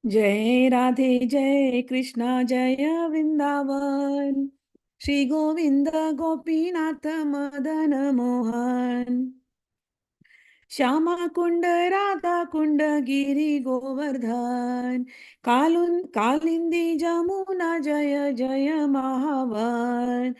जय राधे जय कृष्णा जय वृंदावन श्री गोविंद गोपीनाथ मदन मोहन श्यामा कुंड राधा कुंड गिरी गोवर्धन कालिंदी जमुना जय जय महावन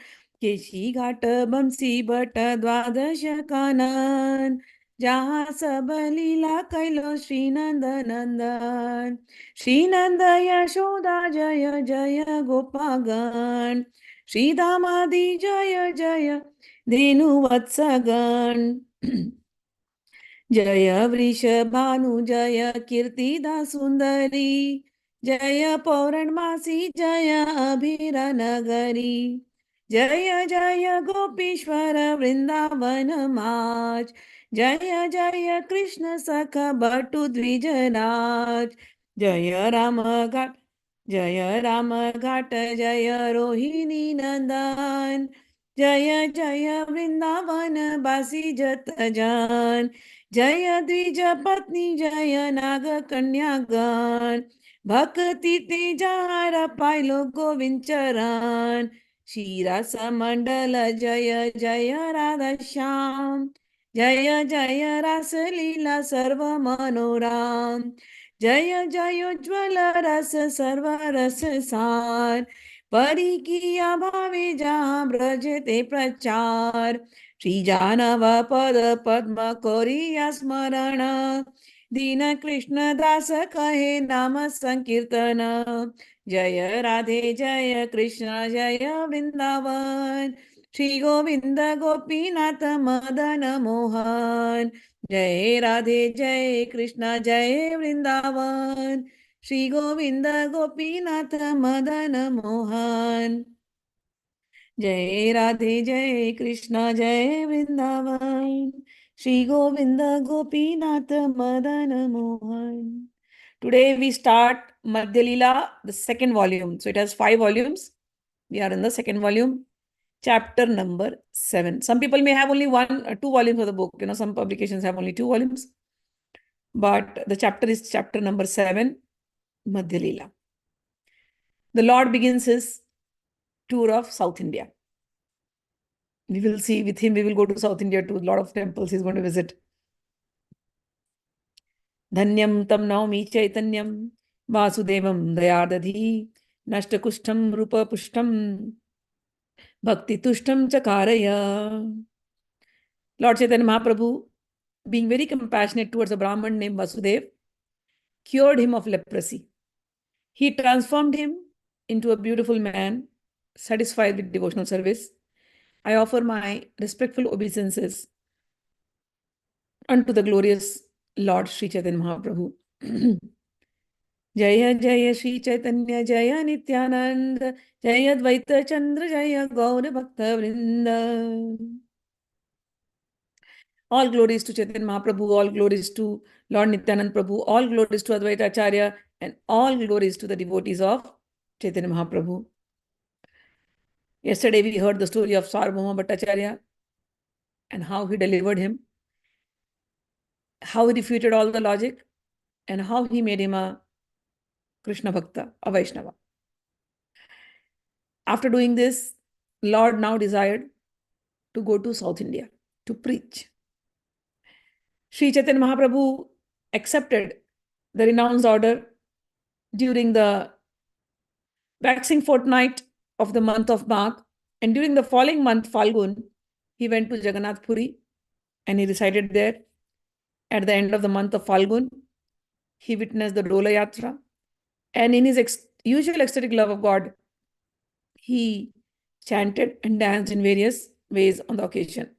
केशी घाट बंसी भट द्वादश कानन जहाँ सब लीला कैलो श्री नंद नंदन श्री नंद यशोदा जय जय गोपागण श्री दामादि जय जय धेनु वत्सगण जय वृषभानु जय कीर्तिदा सुंदरी जय पौर्णमासी जय अभिरनगरी जय जय गोपीश्वर वृंदावन माज जय जय कृष्ण सख बटु द्विजराज जय राम घाट जय रोहिणी नंदन जय जय वृंदावन बासी जत जान जय द्विज पत्नी जय नाग कन्यागण भक्ति तेजार पायलो गोविंद चरण क्षीरास मंडल जय जय राधा श्याम जय जय रास लीला सर्व मनोराम जय जय उज्ज्वल रस सर्व रस सार परी किया भावे जहाँ ब्रज ते प्रचार श्री जानव पद पद्म कोरिया स्मरण दीन कृष्ण दास कहे नाम संकीर्तन जय राधे जय कृष्ण जय वृंदावन श्री गोविंद गोपीनाथ मदन मोहन जय राधे जय कृष्ण जय वृंदावन श्री गोविंद गोपीनाथ मदन मोहन जय राधे जय कृष्ण जय Vrindavan Shri Govind Gopinath Madan Mohan. Today we start Madhya-lila, the second volume. So it has 5 volumes. We are in the second volume, chapter number 7. Some people may have only 2 volumes of the book. Some publications have only 2 volumes. But the chapter is chapter number 7, Madhya-lila. The Lord begins his tour of South India. We will see with him, we will go to South India to a lot of temples he's going to visit. Dhanyam tam naumi chaitanyam vasudevam dayadadhi nashtakushtam rupa pushtam bhakti tushtam chakaraya. Lord Chaitanya Mahaprabhu, being very compassionate towards a Brahman named Vasudev, cured him of leprosy. He transformed him into a beautiful man, satisfied with devotional service. I offer my respectful obeisances unto the glorious Lord Sri Chaitanya Mahaprabhu. जय जय श्री चैतन्य जय नित्यानंद जय द्वैत चंद्र जय गौर भक्त वृंद. All glories to Chaitanya Mahaprabhu, all glories to Lord Nityanand Prabhu, all glories to Advaita Acharya, and all glories to the devotees of Chaitanya Mahaprabhu. Yesterday we heard the story of Sarbhaum Bhattacharya and how he delivered him, how he refuted all the logic, and how he made him a Krishna Bhakta, a Vaishnava. After doing this, Lord now desired to go to South India to preach. Sri Chaitanya Mahaprabhu accepted the renounced order during the waxing fortnight of the month of Magh, and during the following month, Falgun, he went to Jagannath Puri and he resided there. At the end of the month of Falgun, he witnessed the Dola Yatra, and in his usual ecstatic love of God, he chanted and danced in various ways on the occasion.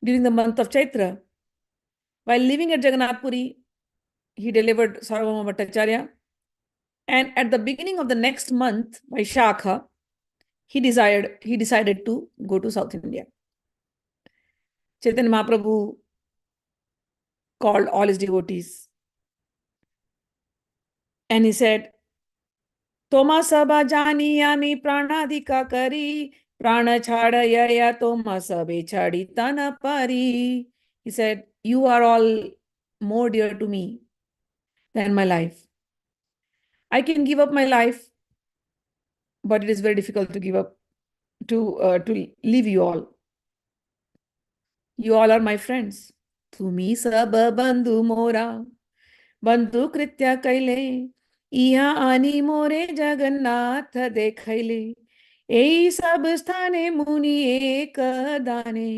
During the month of Chaitra, while living at Jagannath Puri, he delivered Sarbhaum Bhattacharya, and at the beginning of the next month, Vaishakha, he decided to go to South India. Chaitanya Mahaprabhu called all his devotees and he said, Toma sabha janiyami pranadika kari prana chadaya toma sabe chaditana pari. He said, you are all more dear to me than my life. I can give up my life, but it is very difficult to give up, to leave you all. You all are my friends. Tumi sab bandhu mora, bandhu kritya kaile, इहा आनी मोरे जगन्नाथ देखैले एई सब स्थाने मुनि एक दाने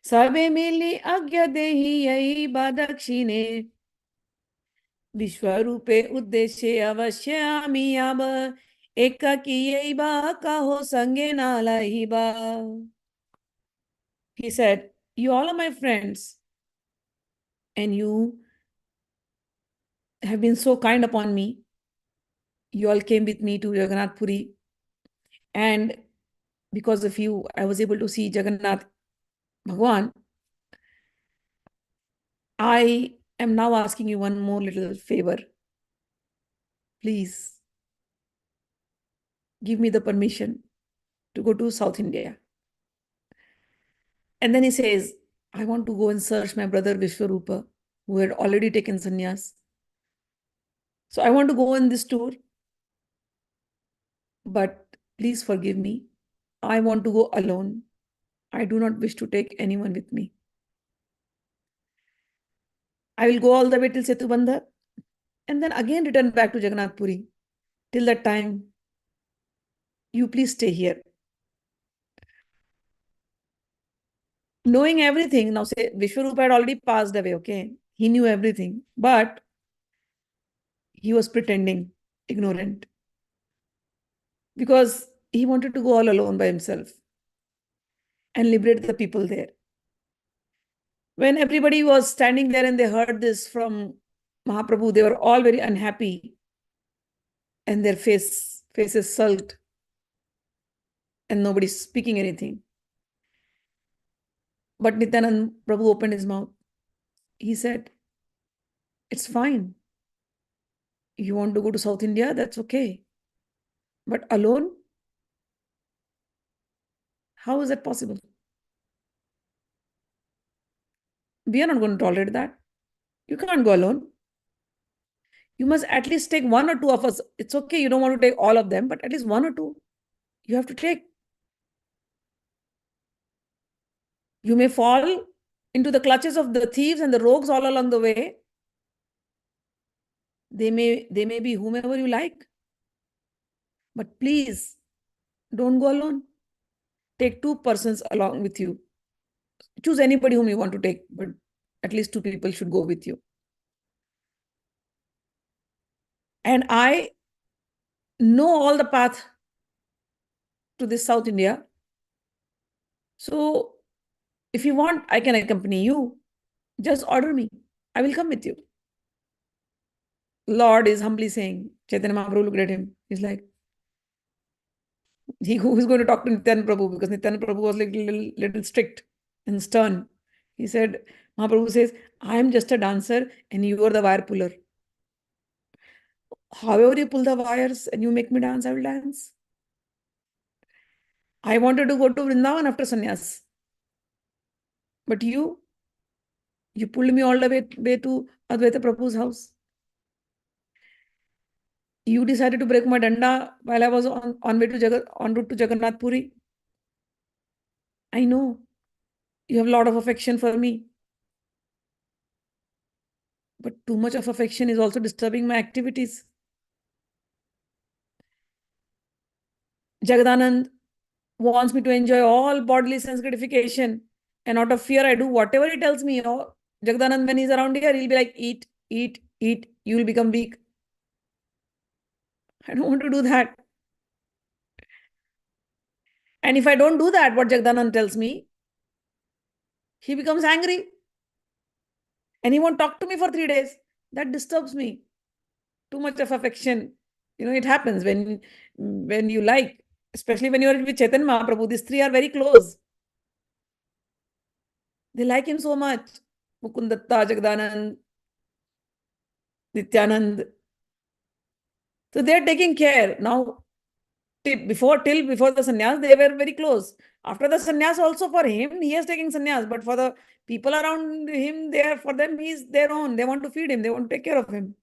सबे मिली आज्ञा देहि यही बादक्षिणे विश्वरूपे उद्देश्य अवश्य आमी आब एकाकी यही बा कहो संगे नालाई बा. He said, you all are my friends and you have been so kind upon me. You all came with me to Jagannath Puri, and because of you, I was able to see Jagannath Bhagwan. I am now asking you one more little favor. Please give me the permission to go to South India. And then he says, I want to go and search my brother Vishwarupa, who had already taken sannyas. So I want to go on this tour, but please forgive me. I want to go alone. I do not wish to take anyone with me. I will go all the way till Setubandha and then again return back to Jagannath Puri. Till that time, you please stay here. Knowing everything, now say Vishwarupa had already passed away, okay? He knew everything, but he was pretending ignorant because he wanted to go all alone by himself and liberate the people there. When everybody was standing there and they heard this from Mahaprabhu, they were all very unhappy and their faces sulked and nobody's speaking anything. But Nityanand Prabhu opened his mouth. He said, it's fine. You want to go to South India? That's okay. But alone? How is that possible? We are not going to tolerate that. You can't go alone. You must at least take one or two of us. It's okay, you don't want to take all of them, but at least one or two you have to take. You may fall into the clutches of the thieves and the rogues all along the way. They may be whomever you like. But please, don't go alone. Take two persons along with you. Choose anybody whom you want to take, but at least two people should go with you. And I know all the path to this South India. So if you want, I can accompany you. Just order me. I will come with you. Lord is humbly saying, Chaitanya Mahaprabhu looked at him. He's like, who is going to talk to Nityanand Prabhu? Because Nityanand Prabhu was like little strict and stern. He said, Mahaprabhu says, I am just a dancer and you are the wire puller. However you pull the wires and you make me dance, I will dance. I wanted to go to Vrindavan after sannyas. But you pulled me all the way to Advaita Prabhu's house. You decided to break my danda while I was on route to Jagannath Puri. I know you have a lot of affection for me. But too much of affection is also disturbing my activities. Jagadanand wants me to enjoy all bodily sense gratification. And out of fear, I do whatever he tells me. Jagadanand, when he's around here, he'll be like, eat, eat, eat. You will become weak. I don't want to do that. And if I don't do that, what Jagadanand tells me, he becomes angry. And he won't talk to me for 3 days. That disturbs me. Too much of affection. It happens when you like, especially when you're with Chaitanya Mahaprabhu. These three are very close. They like him so much. Mukundatta, Jagadanand, Nityanand. So they're taking care. Now, before the sannyas, they were very close. After the sannyas, also for him, he is taking sannyas. But for the people around him, for them, he's their own. They want to feed him. They want to take care of him.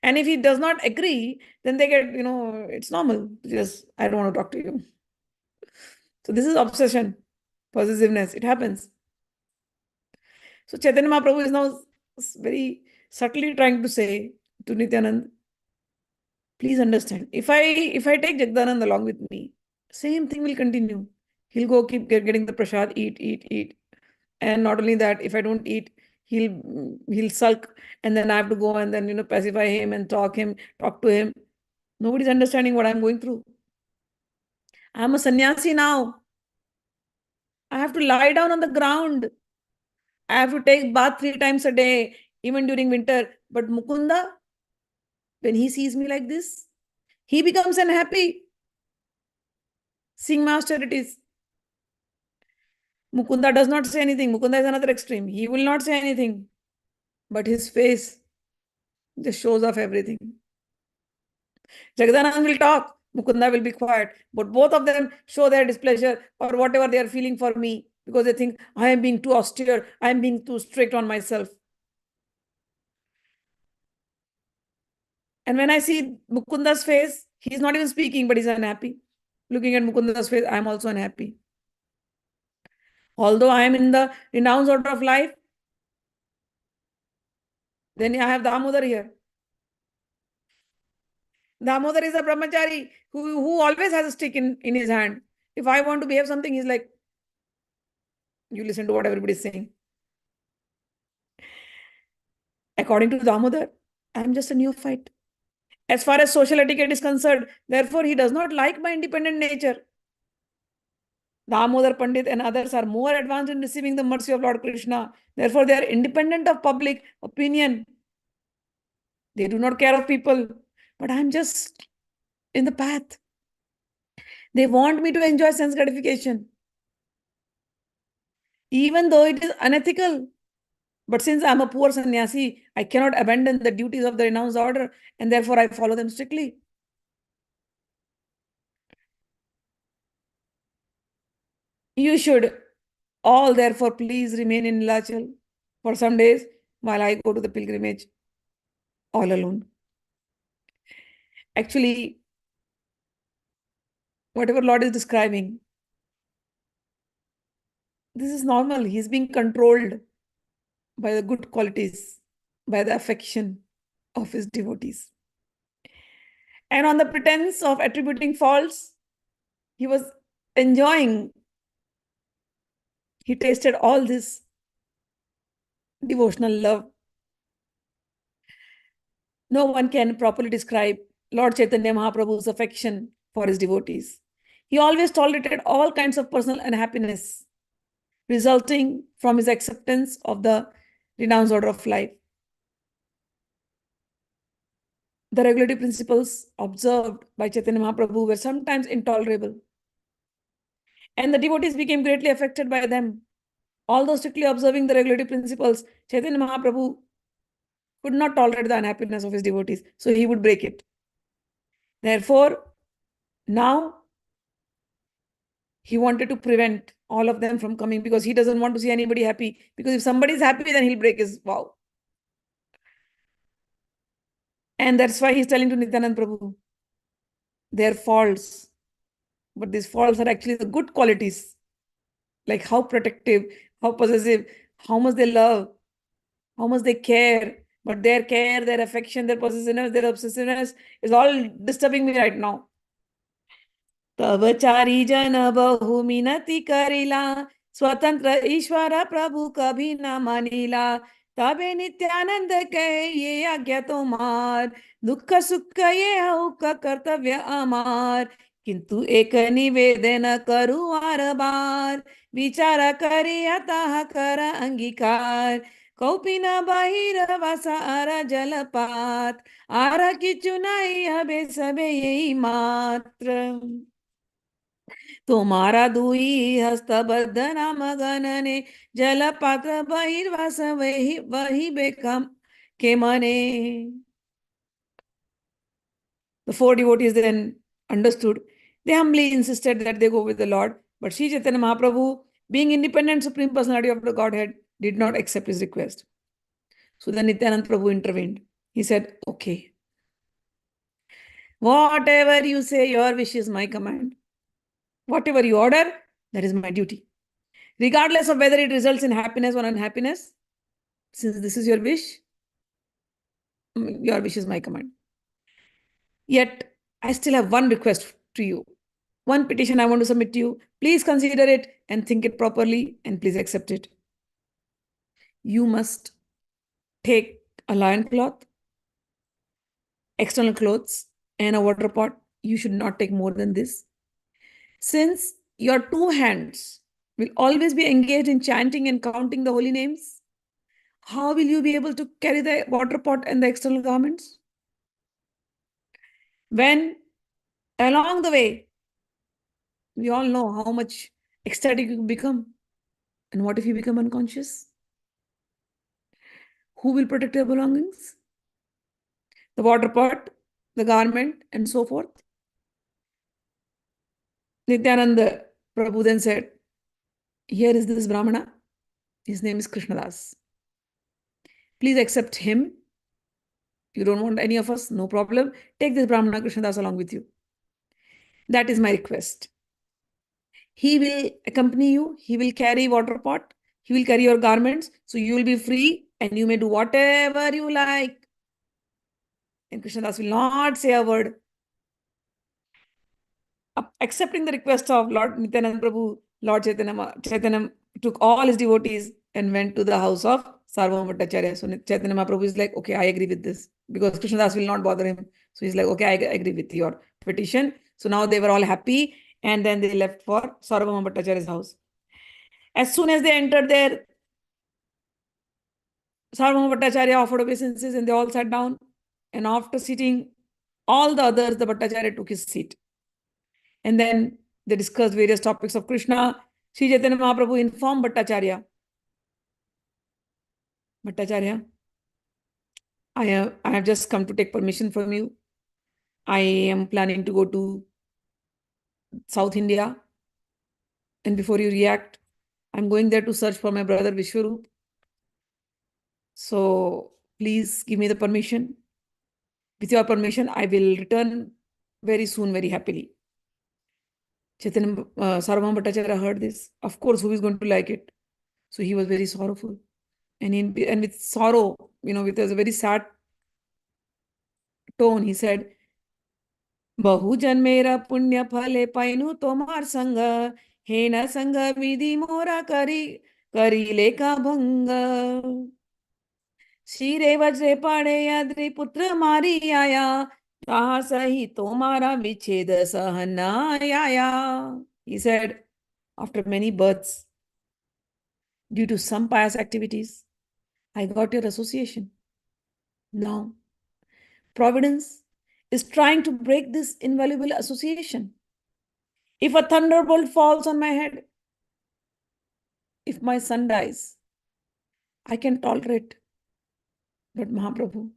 And if he does not agree, then they get, it's normal. Just, I don't want to talk to you. So this is obsession, possessiveness. It happens. So Chaitanya Mahaprabhu is now very subtly trying to say to Nityanand, please understand, if I take Jagdanand along with me, same thing will continue. He'll go keep getting the prasad, eat, eat, eat. And not only that, if I don't eat, he'll sulk, and then I have to go and then pacify him and talk to him. Nobody's understanding what I'm going through. I'm a sannyasi now. I have to lie down on the ground. I have to take bath 3 times a day, even during winter. But Mukunda, when he sees me like this, he becomes unhappy seeing my austerities. Mukunda does not say anything. Mukunda is another extreme. He will not say anything. But his face just shows off everything. Jagadanand will talk. Mukunda will be quiet. But both of them show their displeasure or whatever they are feeling for me because they think I am being too austere. I am being too strict on myself. And when I see Mukunda's face, he's not even speaking, but he's unhappy. Looking at Mukunda's face, I'm also unhappy. Although I am in the renounced order of life, then I have Damodar here. Damodar is a brahmachari who always has a stick in his hand. If I want to behave something, he's like, you listen to what everybody's saying. According to Damodar, I'm just a neophyte. As far as social etiquette is concerned, therefore, he does not like my independent nature. Damodar Pandit and others are more advanced in receiving the mercy of Lord Krishna. Therefore, they are independent of public opinion. They do not care of people. But I'm just in the path. They want me to enjoy sense gratification, even though it is unethical. But since I'm a poor sannyasi, I cannot abandon the duties of the renounced order, and therefore I follow them strictly. You should all therefore please remain in Nilachal for some days while I go to the pilgrimage all alone. Actually, whatever Lord is describing, this is normal. He's being controlled by the good qualities, by the affection of his devotees. And on the pretense of attributing faults, he was enjoying. He tasted all this devotional love. No one can properly describe Lord Chaitanya Mahaprabhu's affection for his devotees. He always tolerated all kinds of personal unhappiness resulting from his acceptance of the renounced order of life. The regulative principles observed by Chaitanya Mahaprabhu were sometimes intolerable, and the devotees became greatly affected by them. Although strictly observing the regulative principles, Chaitanya Mahaprabhu could not tolerate the unhappiness of his devotees, so he would break it. Therefore, now he wanted to prevent all of them from coming because he doesn't want to see anybody happy. Because if somebody is happy, then he'll break his vow. And that's why he's telling to Nityanand Prabhu, they're faults, but these faults are actually the good qualities, like how protective, how possessive, how much they love, how much they care. But their care, their affection, their possessiveness, their obsessiveness is all disturbing me right now. तब चारी जन बहु मिनति करिला स्वतंत्र ईश्वर प्रभु कभी न मानिला तबे नित्यानंद कहे ये आज्ञा तुम्हार दुख सुख ये हुक कर्तव्य अमार किंतु एक निवेदन करू आर बार विचार करी अतः कर अंगीकार कौपिन बहिर वस आर जलपात आर की चुनाई हबे सबे यही मात्र तुम्हारा दुई हस्तबद्ध नाम गणने जल पात्र बहिर्वास वही वही बेकम के मने. The four devotees then understood. They humbly insisted that they go with the Lord, but Sri Chaitanya Mahaprabhu, being independent Supreme Personality of the Godhead, did not accept his request. So then Nityanand Prabhu intervened. He said, okay, Whatever you say, your wish is my command. Whatever you order, that is my duty. Regardless of whether it results in happiness or unhappiness, since this is your wish is my command. Yet, I still have one request to you. One petition I want to submit to you. Please consider it and think it properly and please accept it. You must take a loincloth, external clothes, and a water pot. You should not take more than this. Since your two hands will always be engaged in chanting and counting the holy names, how will you be able to carry the water pot and the external garments? When along the way, we all know how much ecstatic you become. And what if you become unconscious? Who will protect your belongings? The water pot, the garment, and so forth. Nityananda Prabhu then said, here is this Brahmana. His name is Krishnadas. Please accept him. You don't want any of us, no problem. Take this Brahmana Krishnadas along with you. That is my request. He will accompany you. He will carry water pot. He will carry your garments. So you will be free and you may do whatever you like. And Krishnadas will not say a word. Accepting the request of Lord Nityananda Prabhu, Lord Chaitanya took all his devotees and went to the house of Sarbhaum Bhattacharya. So Chaitanya Mahaprabhu is like, okay, I agree with this. Because Krishnadas will not bother him. So he's like, okay, I agree with your petition. So now they were all happy. And then they left for Sarbhaum Bhattacharya's house. As soon as they entered there, Sarbhaum Bhattacharya offered obeisances and they all sat down. And after sitting, all the others, the Bhattacharya took his seat. And then they discussed various topics of Krishna. Sri Chaitanya Mahaprabhu informed Bhattacharya, I have just come to take permission from you. I am planning to go to South India. And before you react, I'm going there to search for my brother Vishwarup. So please give me the permission. With your permission, I will return very soon, very happily. Sarbhaum Bhattacharya heard this. Of course, who is going to like it? So he was very sorrowful. And with sorrow, with a very sad tone, he said, Bahu janmera punya phale painu tomar sanga, hena sanga vidhi mora kari leka bhanga. Shire vajre pade yadri putra mari aya, taha sahi tomara vicheda sahana aya. He said, after many births, due to some pious activities, I got your association. Now, Providence is trying to break this invaluable association. If a thunderbolt falls on my head, if my son dies, I can tolerate. But Mahaprabhu,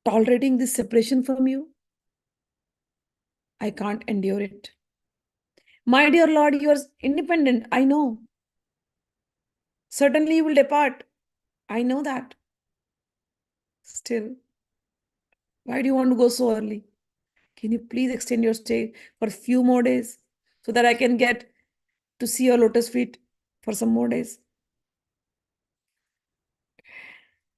tolerating this separation from you, I can't endure it. My dear Lord, you are independent, I know. Certainly you will depart. I know that. Still, why do you want to go so early? Can you please extend your stay for a few more days so that I can get to see your lotus feet for some more days?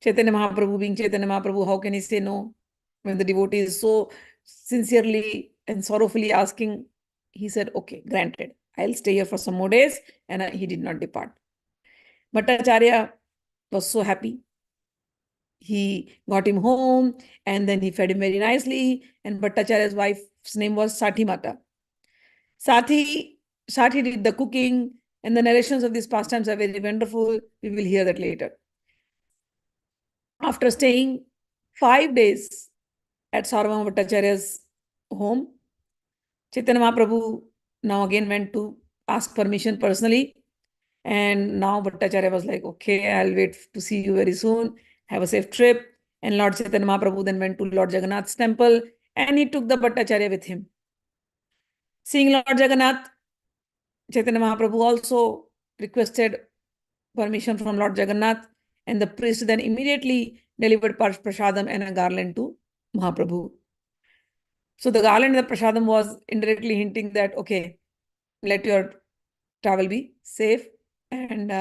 Chaitanya Mahaprabhu, being Chaitanya Mahaprabhu, how can he say no? When the devotee is so sincerely and sorrowfully asking, he said, okay, granted. I'll stay here for some more days. And he did not depart. Bhattacharya was so happy. He got him home and then he fed him very nicely. And Bhattacharya's wife's name was Sati Mata. Sati did the cooking, and the narrations of these pastimes are very wonderful. We will hear that later. After staying 5 days at Sarbhaum Bhattacharya's home, Chaitanya Mahaprabhu now again went to ask permission personally. And now Bhattacharya was like, okay, I'll wait to see you very soon. Have a safe trip. And Lord Chaitanya Mahaprabhu then went to Lord Jagannath's temple and he took the Bhattacharya with him. Seeing Lord Jagannath, Chaitanya Mahaprabhu also requested permission from Lord Jagannath, and the priest then immediately delivered prasadam and a garland to Mahaprabhu. So the garland and the prasadam was indirectly hinting that, okay, let your travel be safe and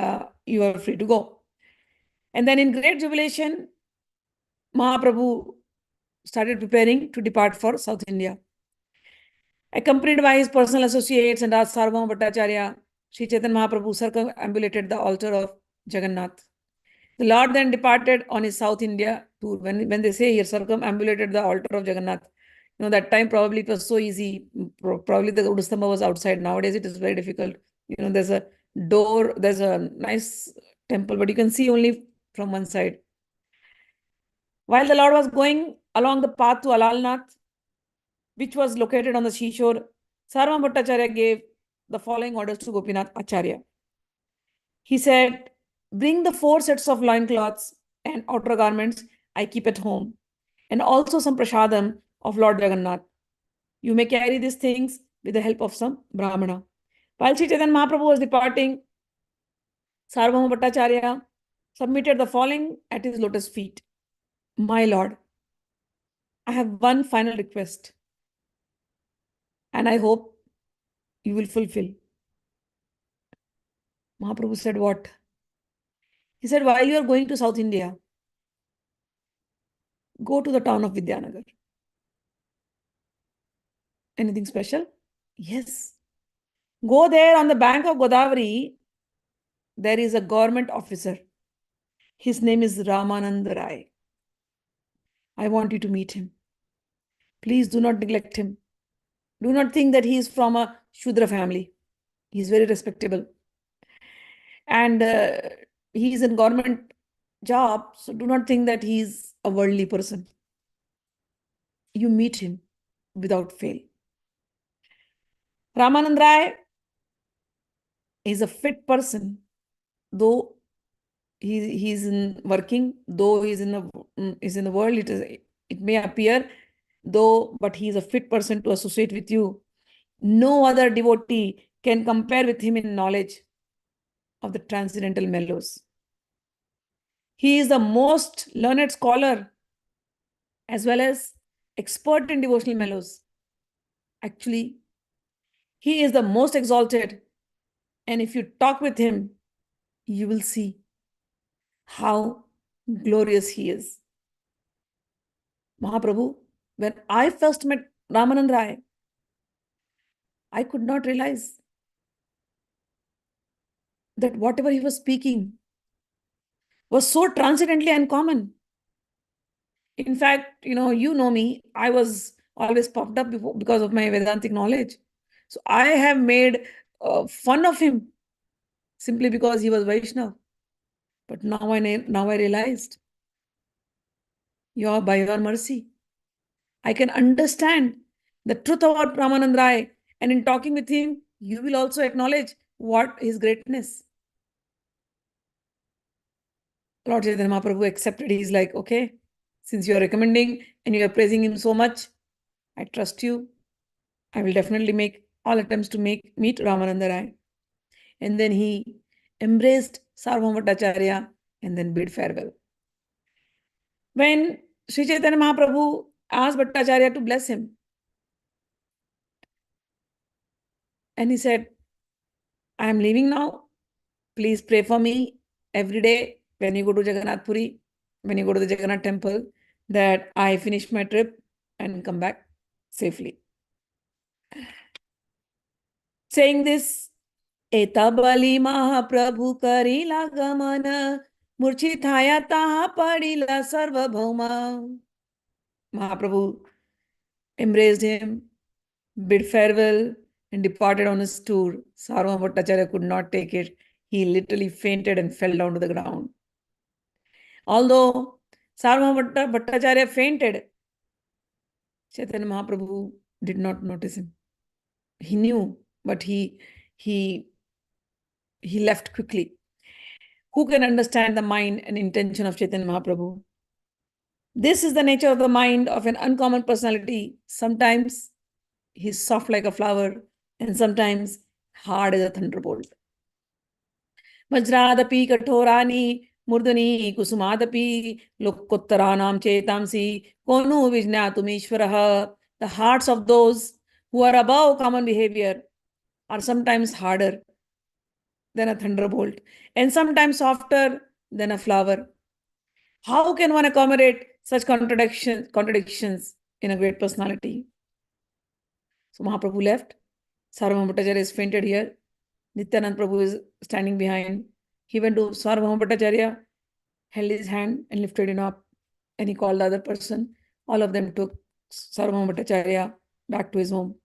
you are free to go. And then in great jubilation, Mahaprabhu started preparing to depart for South India. Accompanied by his personal associates and Sarbhaum Bhattacharya, Sri Chaitanya Mahaprabhu circumambulated the altar of Jagannath. The Lord then departed on his South India tour. When they say he circumambulated the altar of Jagannath, that time probably it was so easy. Probably the Udustamba was outside. Nowadays it is very difficult. There's a door, there's a nice temple, but you can see only from one side. While the Lord was going along the path to Alalnath, which was located on the seashore, Sarbhaum Bhattacharya gave the following orders to Gopinath Acharya. He said, bring the 4 sets of loincloths and outer garments I keep at home, and also some prasadam of Lord Jagannath. You may carry these things with the help of some Brahmana. While Sri Chaitanya Mahaprabhu was departing, Sarbhaum Bhattacharya submitted the following at his lotus feet. My Lord, I have one final request, and I hope you will fulfill. Mahaprabhu said, what? He said, while you are going to South India, go to the town of Vidyanagar. Anything special? Yes. Go there on the bank of Godavari. There is a government officer. His name is Ramananda Rai. I want you to meet him. Please do not neglect him. Do not think that he is from a Shudra family. He is very respectable. And he is in government job. So do not think that he is a worldly person. You meet him without fail. Ramanand Rai is a fit person, though he's in working, though he's in the world. It may appear, though, but he is a fit person to associate with you. No other devotee can compare with him in knowledge of the transcendental mellows. He is the most learned scholar as well as expert in devotional mellows. Actually, he is the most exalted, and if you talk with him, you will see how glorious he is. Mahaprabhu, when I first met Ramanand Rai, I could not realize that whatever he was speaking was so transcendently uncommon. In fact, you know me, I was always puffed up because of my Vedantic knowledge. So I have made fun of him simply because he was Vaishnava. But now I realized, by your mercy, I can understand the truth about Ramanand Rai, and in talking with him, you will also acknowledge what his greatness. Lord Chaitanya Mahaprabhu accepted. He's like, okay, since you are recommending and you are praising him so much, I trust you. I will definitely make all attempts to meet Ramananda Rai. And then he embraced Sarbhaum Bhattacharya and then bid farewell. When Sri Chaitanya Mahaprabhu asked Bhattacharya to bless him, and he said, I am leaving now. Please pray for me every day when you go to Jagannath Puri, when you go to the Jagannath temple, that I finish my trip and come back safely. Saying this, Etabali Mahaprabhu karila gamana, murchithaya taha padila Sarvabhauma. Mahaprabhu embraced him, bid farewell, and departed on his tour. Sarbhaum Bhattacharya could not take it. He literally fainted and fell down to the ground. Although Sarbhaum Bhattacharya fainted, Chaitanya Mahaprabhu did not notice him. He knew, but he left quickly. Who can understand the mind and intention of Chaitanya Mahaprabhu? This is the nature of the mind of an uncommon personality. Sometimes he's soft like a flower, and sometimes hard as a thunderbolt. Vajradapi kathorani Murdani Kusumadapi Lokottaranam Chetamsi Konu Vijnatumeeshwaraha. The hearts of those who are above common behavior are sometimes harder than a thunderbolt and sometimes softer than a flower. How can one accommodate such contradictions in a great personality? So Mahaprabhu left. Sarbhaum Bhattacharya is fainted here. Nityanand Prabhu is standing behind. He went to Sarbhaum Bhattacharya, held his hand and lifted him up, and he called the other person. All of them took Sarbhaum Bhattacharya back to his home.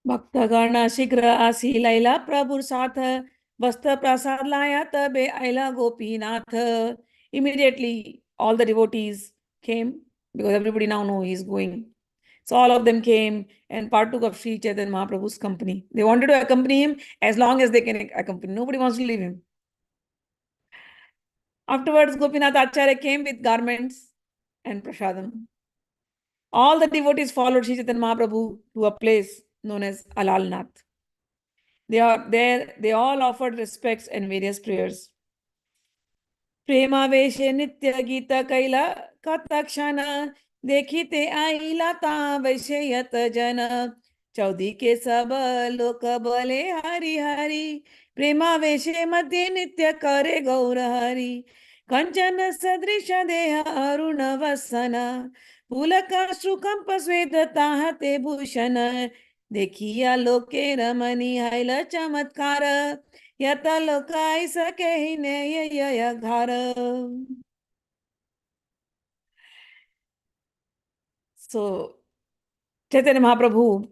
भक्तगण शीघ्र आसी लैला प्रभुर साथ वस्त्र प्रसाद लाया तबे आयला Gopinath. Immediately all the devotees came because everybody now know he is going. So all of them came and partook of Sri Chaitanya Mahaprabhu's company. They wanted to accompany him as long as they can accompany. Nobody wants to leave him. Afterwards, Gopinath Acharya came with garments and prasadam. All the devotees followed Sri Chaitanya Mahaprabhu to a place known as Alalnath. They are there. They all offered respects and various prayers. प्रेमावेशे नित्य गीत कैला कथक्षण देखिते आईला ता वैशयत जन चौदी के सब लोक बले हरि हरि प्रेमावेशे मध्य नित्य करे गौर हरि कंचन सदृश देह अरुण वसन पुलक श्रुकंप स्वेद ताहते भूषण देखिया लोके रमणी हैल चमत्कार यथा लोकाय सके ही ने घर. So Chaitanya Mahaprabhu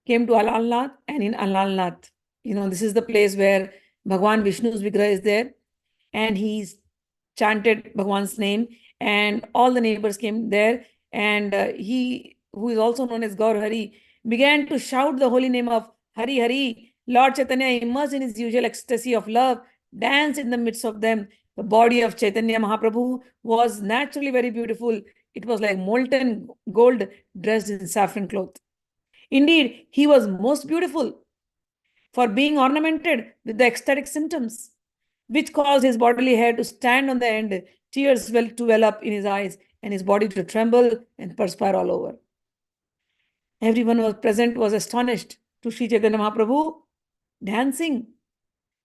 came to Alalnath, and in Alalnath, this is the place where Bhagwan Vishnu's Vigraha is there, and he's chanted Bhagwan's name, and all the neighbors came there, and he, who is also known as Gaur Hari, began to shout the holy name of Hari Hari. Lord Chaitanya, immersed in his usual ecstasy of love, danced in the midst of them. The body of Chaitanya Mahaprabhu was naturally very beautiful. It was like molten gold dressed in saffron cloth. Indeed, he was most beautiful for being ornamented with the ecstatic symptoms, which caused his bodily hair to stand on the end, tears to well up in his eyes, and his body to tremble and perspire all over. Everyone was present was astonished to Sri Chaitanya Mahaprabhu dancing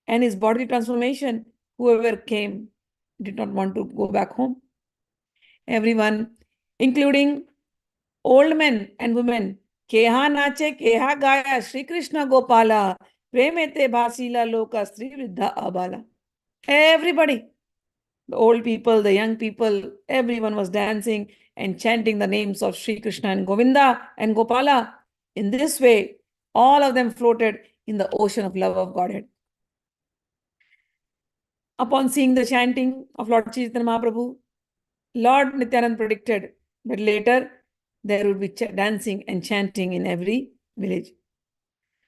and his bodily transformation. Whoever came did not want to go back home. Everyone, including old men and women, keha nache, keha gaya, Sri Krishna Gopala, premete bhasila loka, Sri Vriddha abala. Everybody, the old people, the young people, everyone was dancing and chanting the names of Sri Krishna and Govinda and Gopala. In this way, all of them floated in the ocean of love of Godhead. Upon seeing the chanting of Lord Chaitanya Mahaprabhu, Lord Nityanand predicted that later there would be dancing and chanting in every village.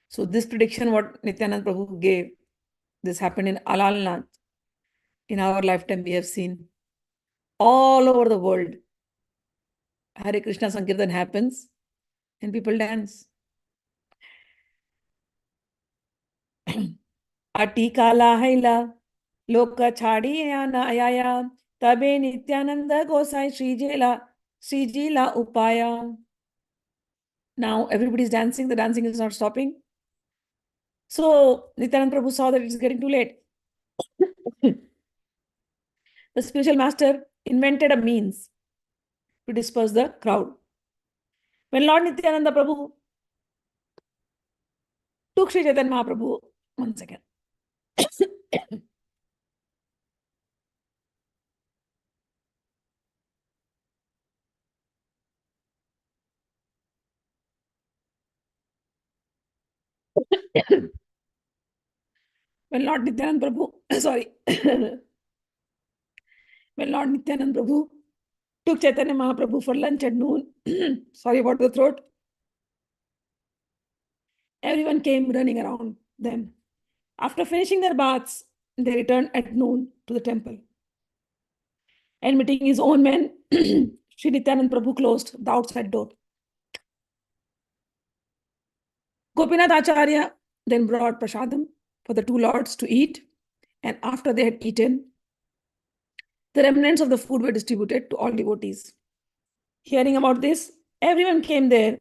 So this prediction, what Nityanand Prabhu gave, this happened in Alalnath. In our lifetime, we have seen all over the world, Hare Krishna Sankirtan happens and people dance. Atikala haila, loka chadi ayaya, tabe Nityananda gosai Srijila upaya. Now everybody's dancing, the dancing is not stopping. So Nityananda Prabhu saw that it's getting too late. The spiritual master invented a means to disperse the crowd. When Lord Nityananda Prabhu took Sri Chaitanya Mahaprabhu, one second. When Lord Nityananda Prabhu, sorry, when Lord Nityananda Prabhu took Chaitanya Mahaprabhu for lunch at noon, sorry about the throat, everyone came running around them. After finishing their baths, they returned at noon to the temple. And meeting his own men, Sri Sri Nityananda Prabhu closed the outside door. Gopinath Acharya then brought prasadam for the two lords to eat, and after they had eaten, the remnants of the food were distributed to all devotees. Hearing about this, everyone came there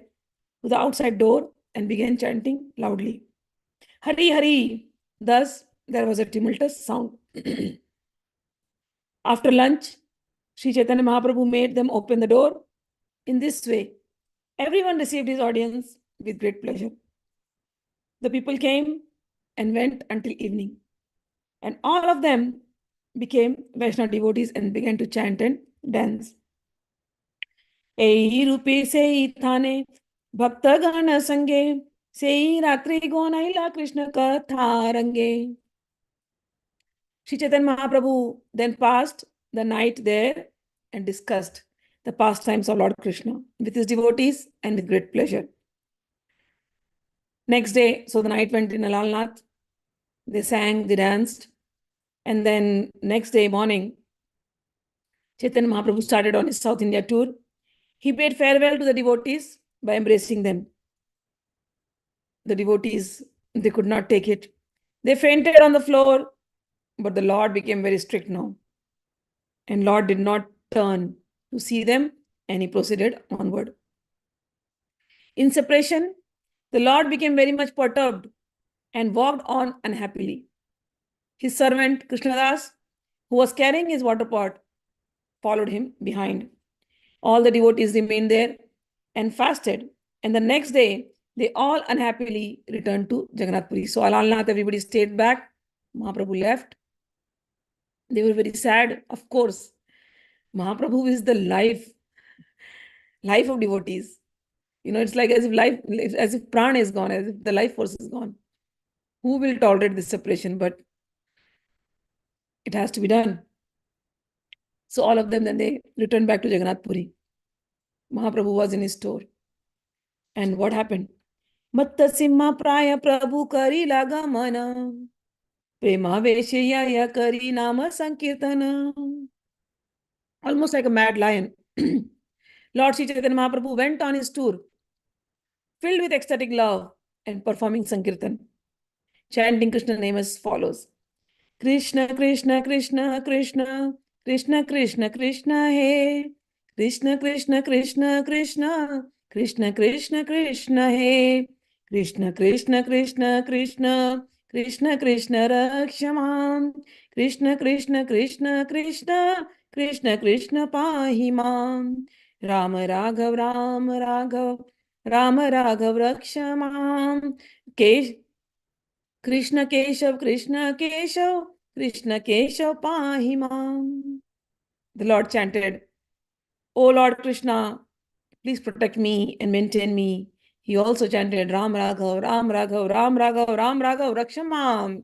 to the outside door and began chanting loudly, Hari Hari. Thus, there was a tumultuous sound. After lunch, Sri Chaitanya Mahaprabhu made them open the door. In this way, everyone received his audience with great pleasure. The people came and went until evening, and all of them became Vaishnava devotees and began to chant and dance. Ei rupe sei thane bhakta gana sange sei ratri gonaila Krishna katha range. Sri Chaitanya Mahaprabhu then passed the night there and discussed the pastimes of Lord Krishna with his devotees and with great pleasure. Next day, so the night went in Alalnath. They sang, they danced, and then next day morning, Chaitanya Mahaprabhu started on his South India tour. He bade farewell to the devotees by embracing them. The devotees, they could not take it. They fainted on the floor, but the Lord became very strict now. And Lord did not turn to see them, and he proceeded onward. In separation, the Lord became very much perturbed and walked on unhappily. His servant Krishnadas, who was carrying his water pot, followed him behind. All the devotees remained there and fasted. And the next day, they all unhappily returned to Jagannath Puri. So Alalnath, everybody stayed back. Mahaprabhu left. They were very sad. Of course, Mahaprabhu is the life of devotees. You know, it's like as if prana is gone, as if the life force is gone. Who will tolerate this separation? But it has to be done. So all of them, then they returned back to Jagannath Puri. Mahaprabhu was in his store. And what happened? Matta simha praya prabhu kari lagamana prema veshaya kari nama sankirtana. Almost like a mad lion. Lord Sri Chaitanya Mahaprabhu went on his tour, filled with ecstatic love and performing Sankirtan, chanting Krishna name as follows. Krishna, Krishna, Krishna, Krishna, Krishna, Krishna, Krishna, He. Krishna, Krishna, Krishna, Krishna, Krishna, Krishna, Krishna, He. Krishna, Krishna, Krishna, Krishna, Krishna, Krishna, Rakshamam. Krishna, Krishna, Krishna, Krishna, Krishna, Krishna, Pahimam. Rama, Raghav, Rama, Raghav, Rama, Raghav, Rakshamam. Krishna Keshav, Krishna Keshav, Krishna Keshav, Pahimam. The Lord chanted, O Lord Krishna, please protect me and maintain me. He also chanted, Ram Raghav, Ram Raghav, Ram Raghav, Ram Raghav, Rakshamam.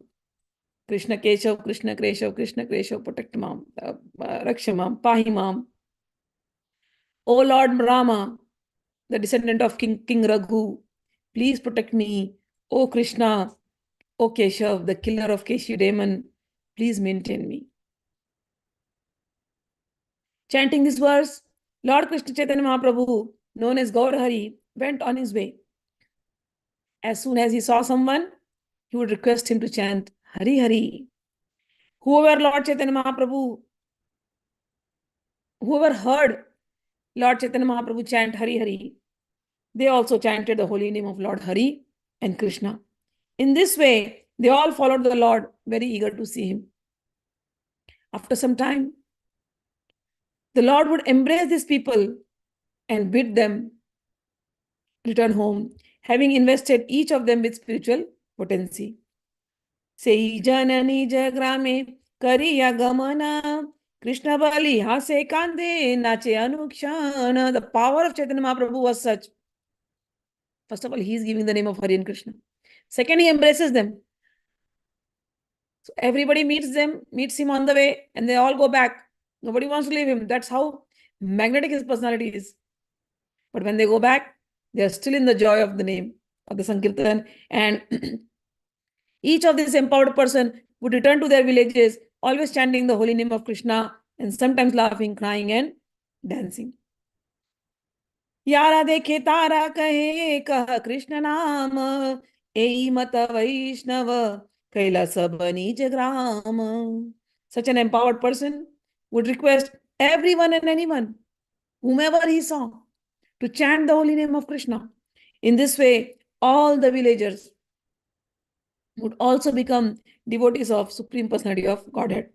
Krishna Keshav, Krishna Keshav, Krishna Keshav, protect mam, Rakshamam, Pahimam. O Lord Rama, the descendant of King Raghu, please protect me. O Krishna, O Keshav, the killer of Keshi demon, please maintain me. Chanting this verse, Lord Krishna Chaitanya Mahaprabhu, known as Gaur Hari, went on his way. As soon as he saw someone, he would request him to chant Hari Hari. Whoever heard Lord Chaitanya Mahaprabhu chant Hari Hari, they also chanted the holy name of Lord Hari and Krishna. In this way, they all followed the Lord, very eager to see him. After some time, the Lord would embrace these people and bid them return home, having invested each of them with spiritual potency. Sei janani jagrame kariya gamana Krishna Bali hase kande nache anukshana. The power of Chaitanya Mahaprabhu was such. First of all, he is giving the name of Hari and Krishna. Second, he embraces them. So everybody meets him on the way, and they all go back. Nobody wants to leave him. That's how magnetic his personality is. But when they go back, they are still in the joy of the name of the Sankirtan. And each of this empowered person would return to their villages, always chanting the holy name of Krishna, and sometimes laughing, crying, and dancing. यारा देखे तारा कहे कह कृष्ण नाम, एई मत वैष्णव कैला सब निज ग्राम. Such an empowered person would request everyone and anyone, whomever he saw, to chant the holy name of Krishna. In this way, all the villagers would also become devotees of Supreme Personality of Godhead.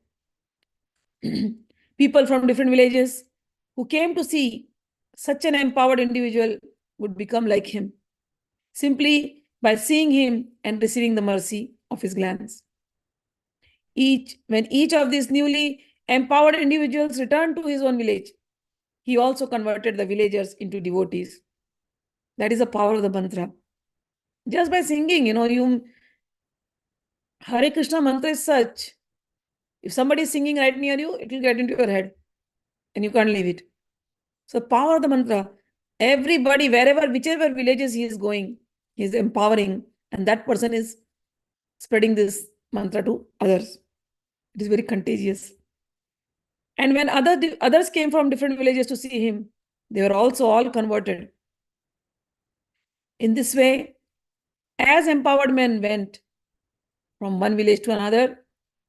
People from different villages who came to see such an empowered individual would become like him, simply by seeing him and receiving the mercy of his glance. When each of these newly empowered individuals returned to his own village, he also converted the villagers into devotees. That is the power of the mantra. Just by singing, Hare Krishna mantra is such. If somebody is singing right near you, it will get into your head and you can't leave it. So power of the mantra. Everybody, whichever villages he is going, he is empowering, and that person is spreading this mantra to others. It is very contagious. And when others came from different villages to see him, they were also all converted. In this way, as empowered men went from one village to another,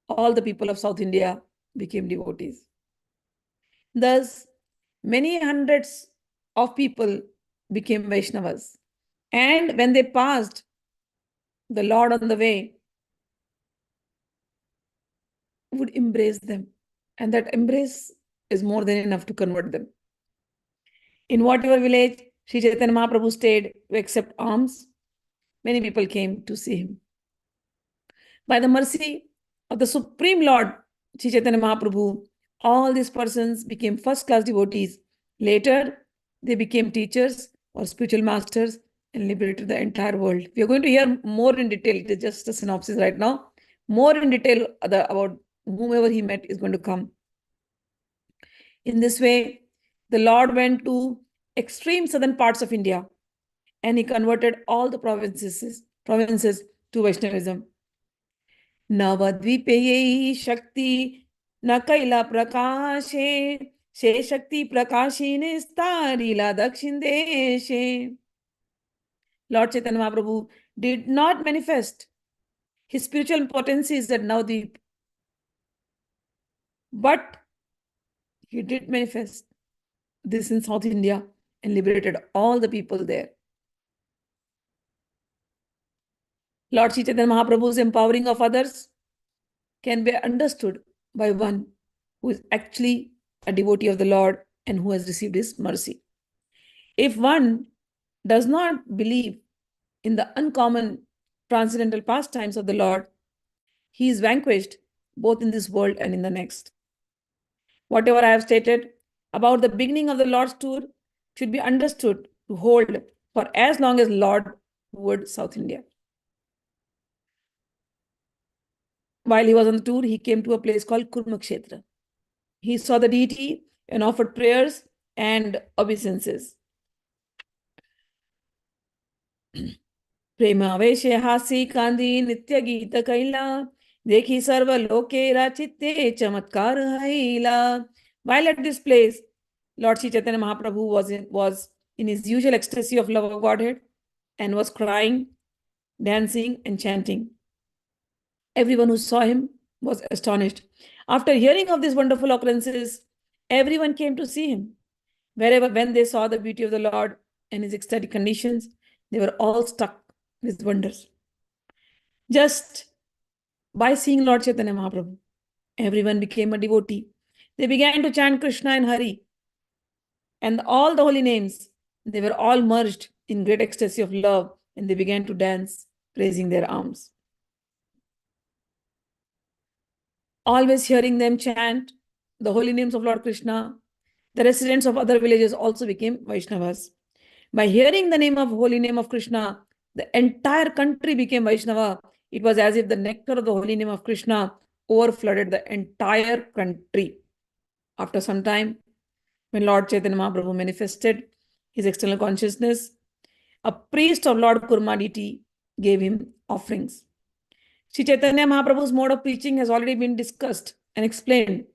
all the people of South India became devotees. Thus, many hundreds of people became Vaishnavas. And when they passed the Lord on the way, would embrace them. And that embrace is more than enough to convert them. In whatever village Sri Chaitanya Mahaprabhu stayed to accept alms, many people came to see him. By the mercy of the Supreme Lord Sri Chaitanya Mahaprabhu, all these persons became first-class devotees. Later, they became teachers or spiritual masters and liberated the entire world. We are going to hear more in detail. It is just a synopsis right now. More in detail about whomever he met is going to come. In this way, the Lord went to extreme southern parts of India and he converted all the provinces to Vaishnavism. Navadvipe Shakti Nakaila Prakashe She Shakti Prakashine Starila Dakshin Deshe. Lord Chaitanya Mahaprabhu did not manifest his spiritual potencies at Navadvip, but he did manifest this in South India and liberated all the people there. Lord Chaitanya Mahaprabhu's empowering of others can be understood by one who is actually a devotee of the Lord and who has received his mercy. If one does not believe in the uncommon transcendental pastimes of the Lord, he is vanquished both in this world and in the next. Whatever I have stated about the beginning of the Lord's tour should be understood to hold for as long as Lord toured South India. While he was on the tour, he came to a place called Kurmakshetra. He saw the deity and offered prayers and obeisances. Prema Veshe Hasi Kandi Nitya Gita Kaila Dekhi Sarva Lokera Chitte Chamatkar Haila. While at this place, Lord Sri Chaitanya Mahaprabhu was in his usual ecstasy of love of Godhead and was crying, dancing, and chanting. Everyone who saw him was astonished. After hearing of these wonderful occurrences, everyone came to see him. When they saw the beauty of the Lord and his ecstatic conditions, they were all struck with wonders. Just by seeing Lord Chaitanya Mahaprabhu, everyone became a devotee. They began to chant Krishna and Hari and all the holy names. They were all merged in great ecstasy of love and they began to dance, raising their arms. Always hearing them chant the holy names of Lord Krishna, the residents of other villages also became Vaishnavas. By hearing the holy name of Krishna, the entire country became Vaishnava. It was as if the nectar of the holy name of Krishna overflooded the entire country. After some time, when Lord Chaitanya Mahaprabhu manifested his external consciousness, a priest of Lord Kurma deity gave him offerings. Sri Chaitanya Mahaprabhu's mode of preaching has already been discussed and explained.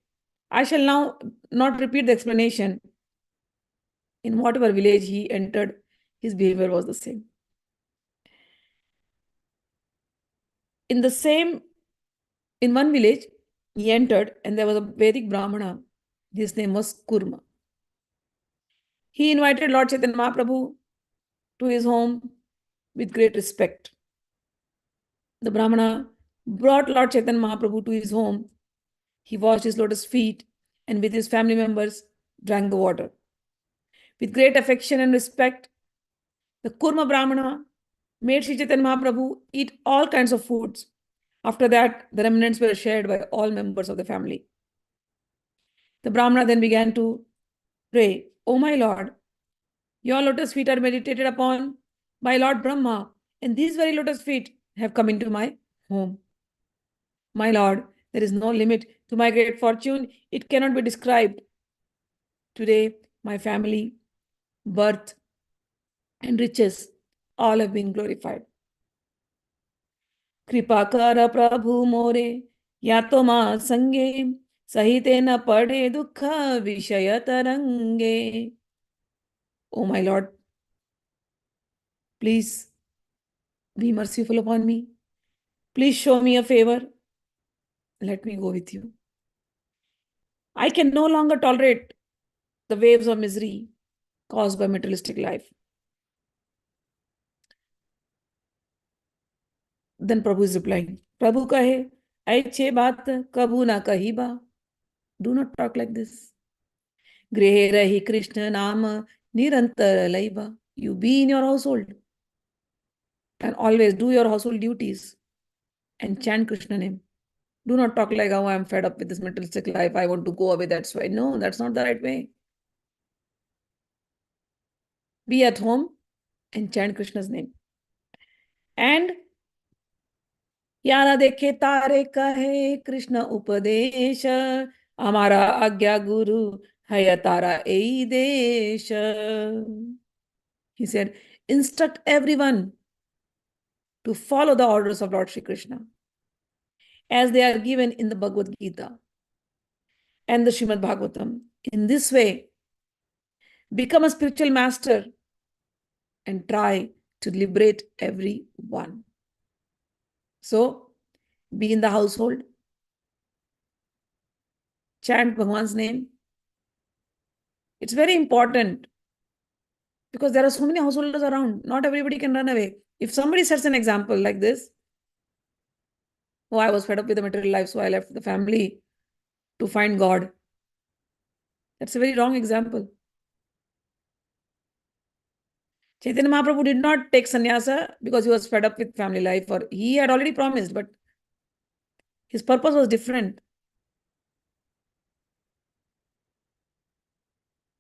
I shall now not repeat the explanation. In whatever village he entered, his behavior was the same. In one village, he entered and there was a Vedic Brahmana. His name was Kurma. He invited Lord Chaitanya Mahaprabhu to his home with great respect. The Brahmana brought Lord Chaitanya Mahaprabhu to his home. He washed his lotus feet and with his family members drank the water. With great affection and respect, the Kurma Brahmana made Sri Chaitanya Mahaprabhu eat all kinds of foods. After that, the remnants were shared by all members of the family. The Brahmana then began to pray, "O my Lord, your lotus feet are meditated upon by Lord Brahma, and these very lotus feet have come into my home. My Lord, there is no limit to my great fortune. It cannot be described. Today, my family, birth, and riches all have been glorified. कृपा कर प्रभु मोरे या तो मां संगे सहिते न पड़े दुख विषय तरंगे." Oh my Lord, please be merciful upon me. Please show me a favor. Let me go with you. I can no longer tolerate the waves of misery caused by materialistic life. Then Prabhu is replying, Prabhu kahe, aiche baat kabhu na kahi ba. Do not talk like this. Grihe rahi Krishna naam nirantar laiba. You be in your household and always do your household duties and chant Krishna name. Do not talk like, oh, I'm fed up with this materialistic life. I want to go away. That's why. No, that's not the right way. Be at home and chant Krishna's name. And यारा देखे तारे कहे कृष्ण उपदेश हमारा आज्ञा गुरु है तारा ए देश. He said, instruct everyone to follow the orders of Lord Shri Krishna as they are given in the Bhagavad Gita and the Srimad Bhagavatam. In this way, become a spiritual master and try to liberate everyone. So, be in the household, chant Bhagwan's name. It's very important because there are so many householders around. Not everybody can run away. If somebody sets an example like this, oh, I was fed up with the material life, so I left the family to find God. That's a very wrong example. Chaitanya Mahaprabhu did not take sannyasa because he was fed up with family life, or he had already promised, but his purpose was different.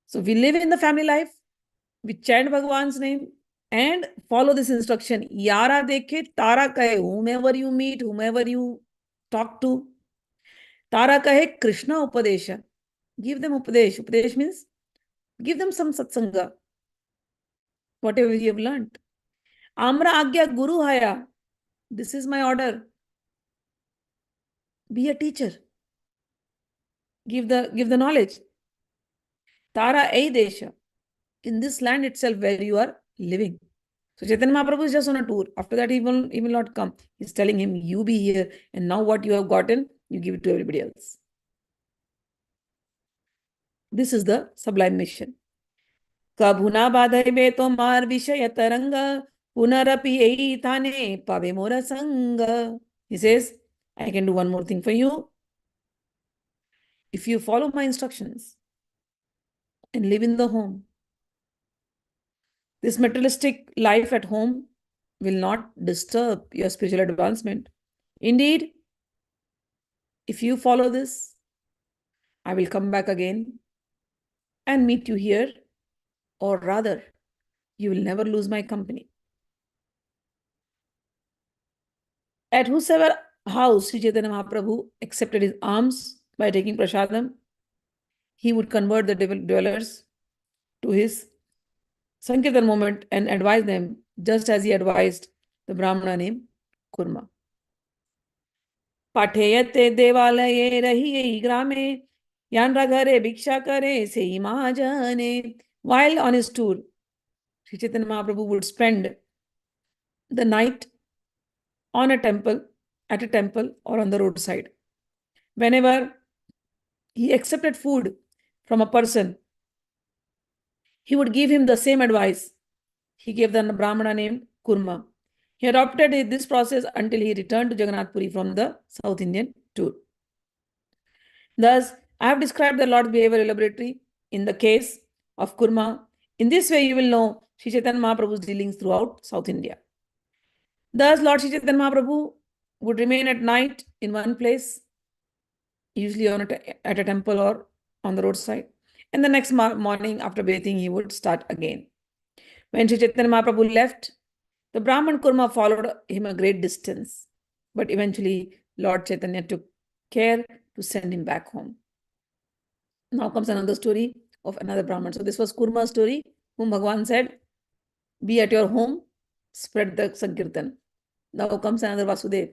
So we live in the family life, we chant Bhagwan's name and follow this instruction. Yara dekhe, tara kahe, whomever you meet, whomever you talk to. Tara kahe, Krishna upadesha. Give them upadesh. Upadesh means give them some satsanga, whatever you have learned. Amra agya guru haya. This is my order. Be a teacher. Give the knowledge. Tara ei desha. In this land itself where you are living. So Chaitanya Mahaprabhu is just on a tour. After that, he will not come. He's telling him, you be here. And now what you have gotten, you give it to everybody else. This is the sublime mission. Kabhuna badhaibe tomar vishaya taranga punarapi ei thane pave mora sanga. He says, I can do one more thing for you. If you follow my instructions and live in the home, this materialistic life at home will not disturb your spiritual advancement. Indeed, if you follow this, I will come back again and meet you here, or rather, you will never lose my company. At whosoever house Sri Chaitanya Mahaprabhu accepted his alms by taking prasadam, he would convert the dwellers to his Sankirtan movement and advise them just as he advised the Brahmana named Kurma. Patheyate devalaye rahiye grame yanra ghare bhiksha kare sei mahajane While on his tour, Sri Chaitanya Mahaprabhu would spend the night on a temple, at a temple or on the roadside. Whenever he accepted food from a person, he would give him the same advice. He gave the Brahmana named Kurma. He adopted this process until he returned to Jagannath Puri from the South Indian tour. Thus, I have described the Lord's behavior elaborately in the case of Kurma. In this way, you will know Sri Chaitanya Mahaprabhu's dealings throughout South India. Thus, Lord Sri Chaitanya Mahaprabhu would remain at night in one place, usually at a temple or on the roadside. And the next morning, after bathing, he would start again. When Sri Chaitanya Mahaprabhu left, the Brahman Kurma followed him a great distance. But eventually, Lord Chaitanya took care to send him back home. Now comes another story of another Brahman. So this was Kurma's story, whom Bhagwan said, be at your home, spread the Sankirtan. Now comes another Vasudev.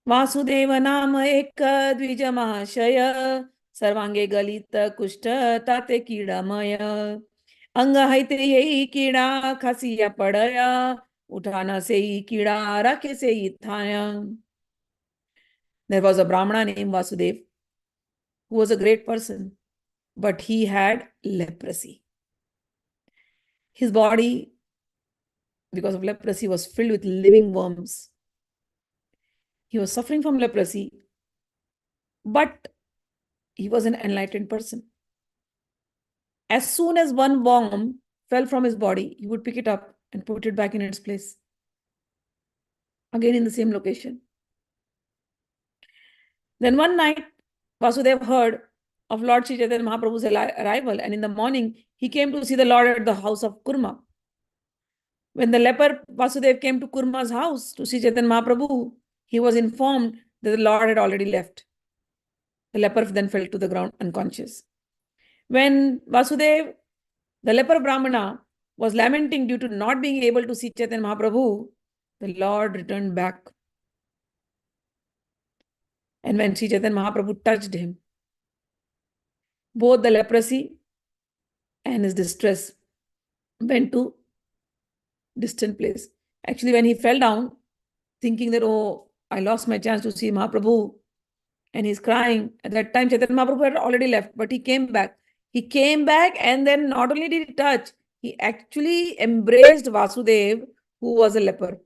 Vasudev नाम एक द्विज महाशय सर्वांगे गलित कुष्ठ ताते कीड़ामय अंग हैते यही कीड़ा खसिया पड़या उठाना से ही कीड़ा रखे से ही थाया. There was a Brahmana named Vasudev who was a great person, but he had leprosy. His body, because of leprosy, was filled with living worms. He was suffering from leprosy, but he was an enlightened person. As soon as one worm fell from his body, he would pick it up and put it back in its place. Again in the same location. Then one night, Vasudev heard of Lord Sri Chaitanya Mahaprabhu's arrival, and in the morning, he came to see the Lord at the house of Kurma. When the leper Vasudev came to Kurma's house to see Chaitanya Mahaprabhu, he was informed that the Lord had already left. The leper then fell to the ground unconscious. When Vasudev, the leper Brahmana, was lamenting due to not being able to see Chaitanya Mahaprabhu, the Lord returned back. And when Sri Chaitanya Mahaprabhu touched him, both the leprosy and his distress went to distant place. Actually, when he fell down, thinking that, oh, I lost my chance to see Mahaprabhu, and he's crying. At that time, Chaitanya Mahaprabhu had already left, but he came back. He came back, and then not only did he touch, he actually embraced Vasudev, who was a leper.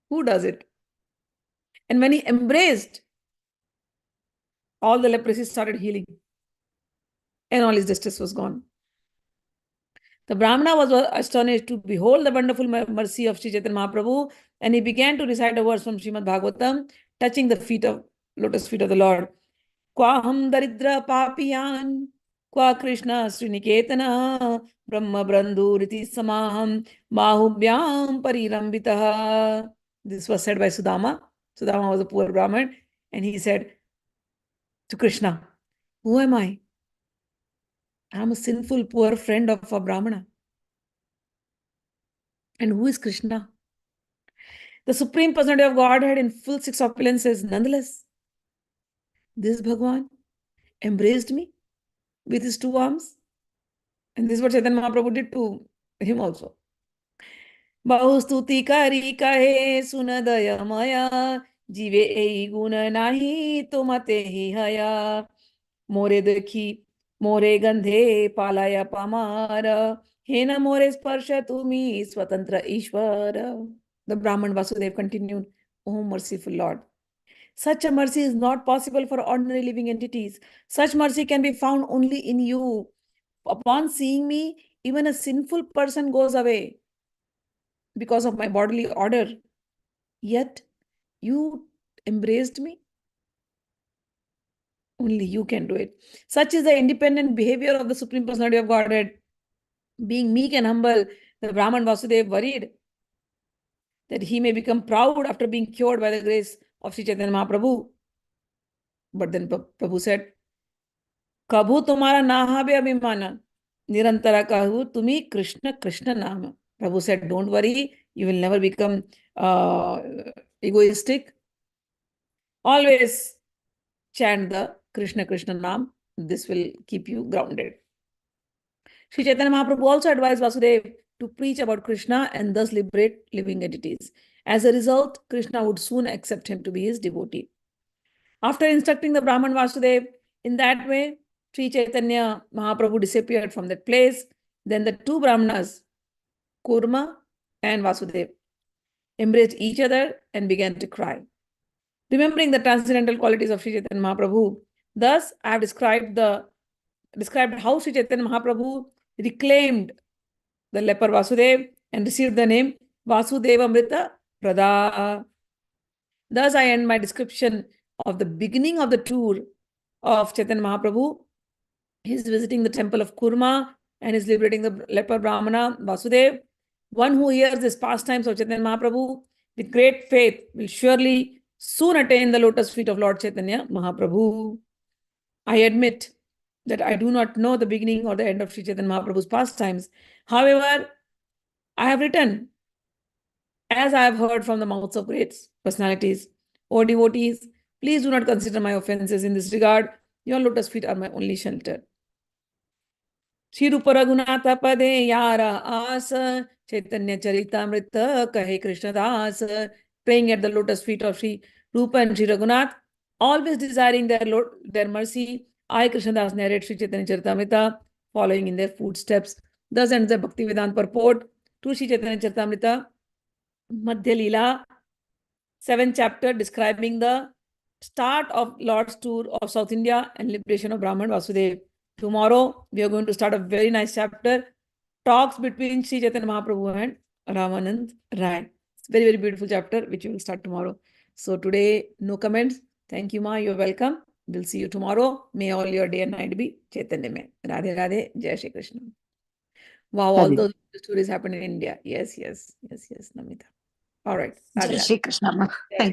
Who does it? And when he embraced, all the leprosy started healing, and all his distress was gone. The Brahmana was astonished to behold the wonderful mercy of Sri Chaitanya Mahaprabhu, and he began to recite a verse from Srimad Bhagavatam, touching the lotus feet of the Lord. Kwa ham daridra papiyan, kwa Krishna Sriniketana, Brahma Brandhu Riti Samaham, Mahubhyam Parirambitaha. This was said by Sudama. Sudama was a poor Brahmin, and he said to Krishna, who am I? I am a sinful, poor friend of a Brahmana. And who is Krishna? The Supreme Personality of Godhead in full six oppulences. Nonetheless, this Bhagwan embraced me with his two arms. And this is what Chaitanya Mahaprabhu did to him also. Bahustuti kari kahe sunadaya maya, jive ei guna nahi tumate hi haya, more dekhi more gandhe palaya pamara, hena more sparsha tumi swatantra ishvara. The Brahman Vasudev continued, O merciful Lord, such a mercy is not possible for ordinary living entities. Such mercy can be found only in you. Upon seeing me, even a sinful person goes away because of my bodily order. Yet, you embraced me. Only you can do it. Such is the independent behavior of the Supreme Personality of Godhead. Being meek and humble, the Brahman Vasudev worried that he may become proud after being cured by the grace of Sri Chaitanya Mahaprabhu. But then Prabhu said, Kabhu tumhara na habe abhimana, nirantara kahu tumi Krishna Krishna nama. Prabhu said, don't worry, you will never become egoistic. Always chant the Krishna Krishna Nam. This will keep you grounded. Sri Chaitanya Mahaprabhu also advised Vasudeva to preach about Krishna and thus liberate living entities. As a result, Krishna would soon accept him to be his devotee. After instructing the Brahman Vasudeva in that way, Sri Chaitanya Mahaprabhu disappeared from that place. Then the two Brahmanas, Kurma and Vasudeva, embraced each other and began to cry. Remembering the transcendental qualities of Sri Chaitanya Mahaprabhu, thus I have described how Sri Chaitanya Mahaprabhu reclaimed the leper Vasudeva and received the name Vasudevamrita Prada. Thus I end my description of the beginning of the tour of Chaitanya Mahaprabhu. He is visiting the temple of Kurma and is liberating the leper Brahmana Vasudeva. One who hears these pastimes of Chaitanya Mahaprabhu with great faith will surely soon attain the lotus feet of Lord Chaitanya Mahaprabhu. I admit that I do not know the beginning or the end of Sri Chaitanya Mahaprabhu's pastimes. However, I have written as I have heard from the mouths of great personalities. O devotees, please do not consider my offenses in this regard. Your lotus feet are my only shelter. Shri Rupa Raghunatha Pade Yara Asa Chaitanya Charitamrita Kahe Krishnadas, praying at the lotus feet of Shri Rupa and Shri Raghunath, always desiring their mercy. I, Krishnadas, narrate Sri Chaitanya Charitamrita, following in their footsteps. Thus ends the Bhaktivedanta purport to Sri Chaitanya Charitamrita, Madhya-lila, 7th chapter, describing the start of Lord's tour of South India and liberation of Brahman Vasudeva. Tomorrow, we are going to start a very nice chapter, talks between Sri Chaitanya Mahaprabhu and Ramanand Rai. It's a very, very beautiful chapter, which we will start tomorrow. So today, no comments. Thank you, Ma. You're welcome. We'll see you tomorrow. May all your day and night be Chaitanya Mein. Radhe Radhe. Jai Shri Krishna. Wow, all those stories happen in India. Yes, Namita. All right. Jai Shri Krishna. Thank you.